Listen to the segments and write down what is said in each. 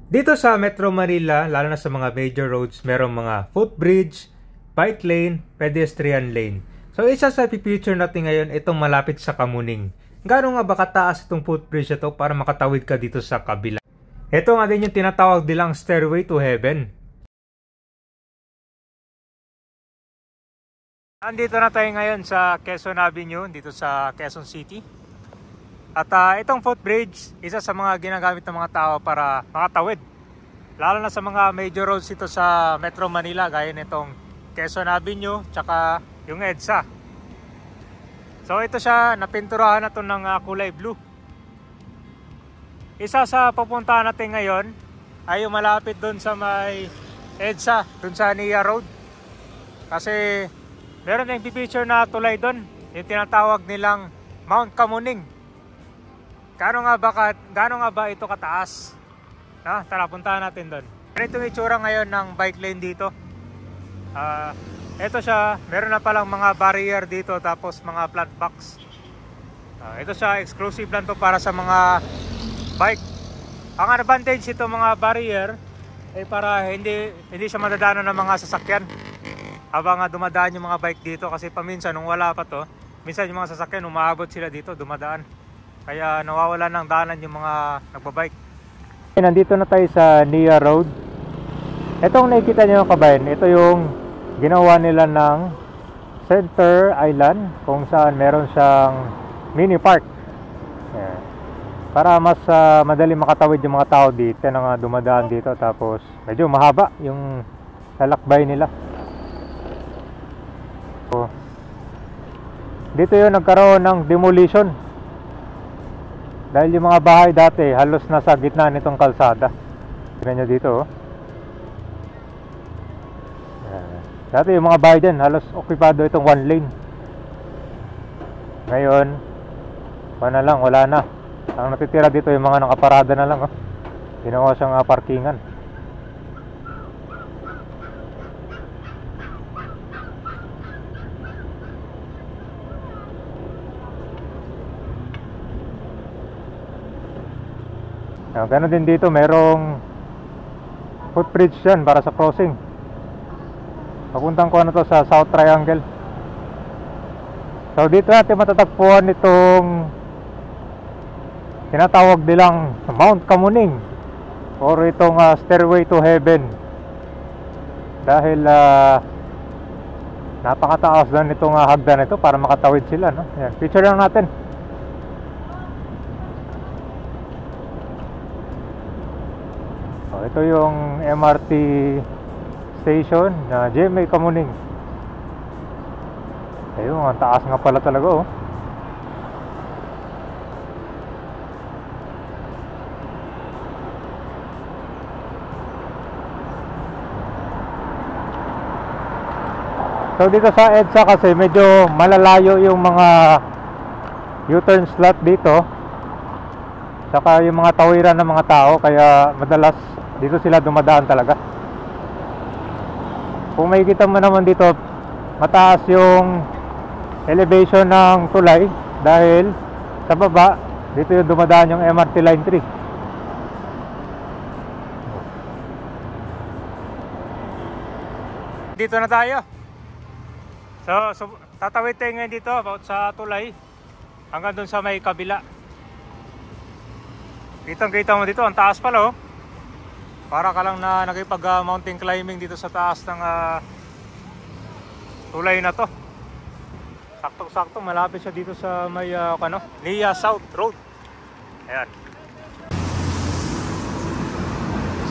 Dito sa Metro Manila, lalo na sa mga major roads, merong mga footbridge, bike lane, pedestrian lane. So isa sa pipicture natin ngayon, itong malapit sa Kamuning. Gaano nga ba kataas itong footbridge na to para makatawid ka dito sa kabila? Ito nga din yung tinatawag nilang Stairway to Heaven. Andito na tayo ngayon sa Quezon Avenue, dito sa Quezon City. At itong footbridge, isa sa mga ginagamit ng mga tao para makatawid. Lalo na sa mga major roads dito sa Metro Manila, gaya nitong Quezon Avenue, tsaka yung EDSA. So ito siya, napinturahan na ito ng kulay blue. Isa sa pupuntahan natin ngayon ay yung malapit doon sa may EDSA, doon sa Nia Road. Kasi meron yung picture na tulay doon, yung tinatawag nilang Mount Kamuning. Gaano nga ba ito kataas? Tara, puntahan natin doon. Ito yung itsura ngayon ng bike lane dito. Ito siya, meron na palang mga barrier dito, tapos mga plant box. Ito siya, exclusive lang to para sa mga bike. Ang advantage ito mga barrier ay para hindi siya madadaanan ng mga sasakyan habang dumadaan yung mga bike dito, kasi paminsan nung wala pa to, minsan yung mga sasakyan umaabot sila dito, dumadaan. Kaya nawawala ng daanan yung mga nagbabike. Nandito na tayo sa Nia Road. Itong nakikita nyo kabayan, ito yung ginawa nila ng Center Island, kung saan meron siyang mini park. Ayan. Para mas madali makatawid yung mga tao dito na dumadaan dito. Tapos medyo mahaba yung lalakbay nila. So, dito yung nagkaroon ng demolition. Dahil yung mga bahay dati halos nasa gitna nitong kalsada. Tignan nyo dito, oh. Dati yung mga bahay dyan halos okupado itong one lane. Ngayon wala na. Ang natitira dito yung mga nakaparada na lang, oh. Ginawa siyang parkingan. Ganun din dito, merong footbridge yan para sa crossing. Papuntang ko to sa South Triangle. So dito natin matatagpuan itong tinatawag nilang Mount Kamuning or itong Stairway to Heaven. Dahil napakataas lang itong hagdan ito para makatawid sila, no? Yan, picture lang natin. Ito yung MRT station na GMA Kamuning. Ayun, ang taas nga pala talaga, oh. So dito sa EDSA kasi medyo malalayo yung mga U-turn slot dito, saka yung mga tawiran ng mga tao, kaya madalas dito sila dumadaan talaga. Kung makikita mo naman dito, mataas yung elevation ng tulay dahil sa baba dito yung dumadaan yung MRT Line 3. Dito na tayo. So tatawid tayo ngayon dito about sa tulay hanggang dun sa may kabila. Kitang-kita mo dito, ang taas pala, oh. Para ka lang na nakipag mountain climbing dito sa taas ng tulay na to. Sakto-sakto, malapit siya dito sa may Nia South Road. Ayan.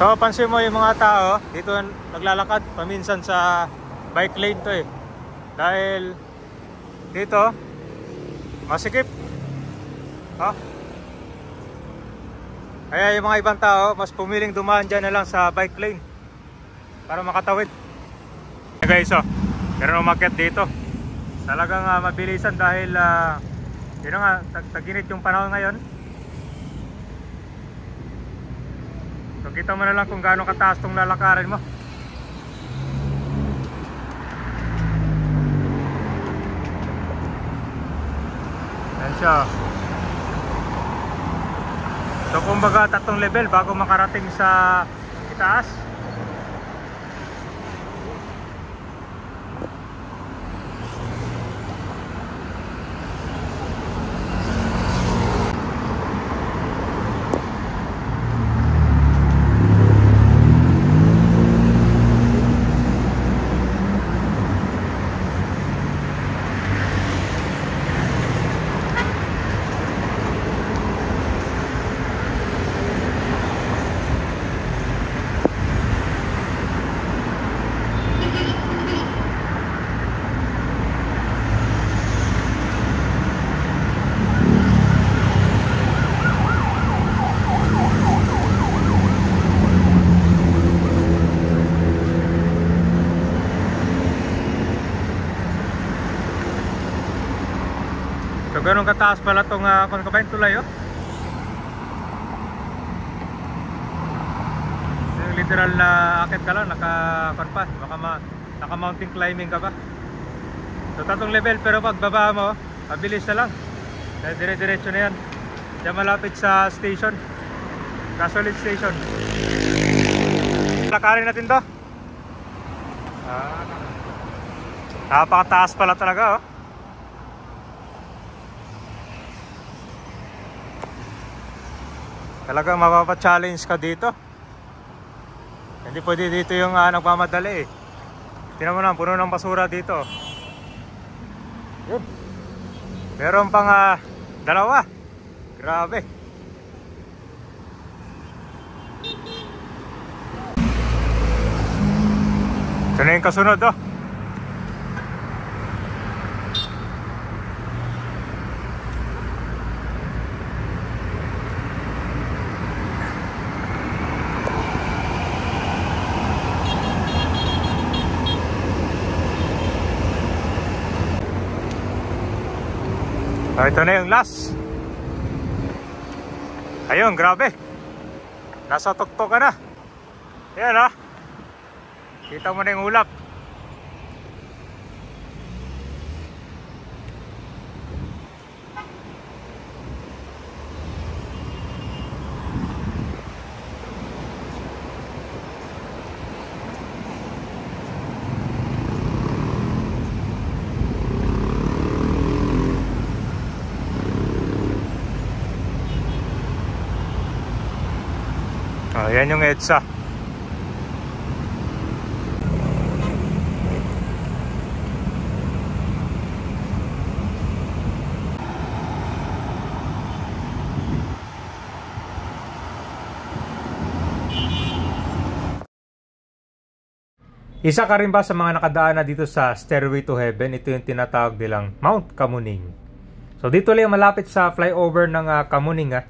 So pansin mo yung mga tao dito naglalakad paminsan sa bike lane to, eh. Dahil dito masikip, oh. Kaya yung mga ibang tao mas pumiling dumaan dyan na lang sa bike lane para makatawid. Guys, oh, meron umakyat dito. Talagang mabilisan dahil yun nga, taginit yung panahon ngayon. So kita mo na lang kung gaano kataas tong lalakarin mo. Ayan siya. So kumbaga 3 level bago makarating sa itaas. So ganun kataas pala itong kabayan tulay, oh. Yung literal na akit ka lang, naka mountain climbing ka pa. So 3 level, pero pag baba mo, mabilis na lang. Dire-diretso na yan. Diyan malapit sa station, gasoline station. Lakarin natin to. Napakataas pala talaga, oh. Talagang mapapa-challenge ka dito. Hindi pwede dito yung nagmamadali, eh. Tingnan mo na, puno ng basura dito. Yun. Meron pang 2. Grabe. Ito na yung kasunod, oh. Ito na yung last. Ayun, grabe. Nasa tuktok ka na. Ayan, ha. Kita mo na yung ulap. Ayan yung EDSA. Isa ka rin ba sa mga nakadaan na dito sa Stairway to Heaven? Ito yung tinatawag nilang Mount Kamuning. So dito lang malapit sa flyover ng Kamuning, ha.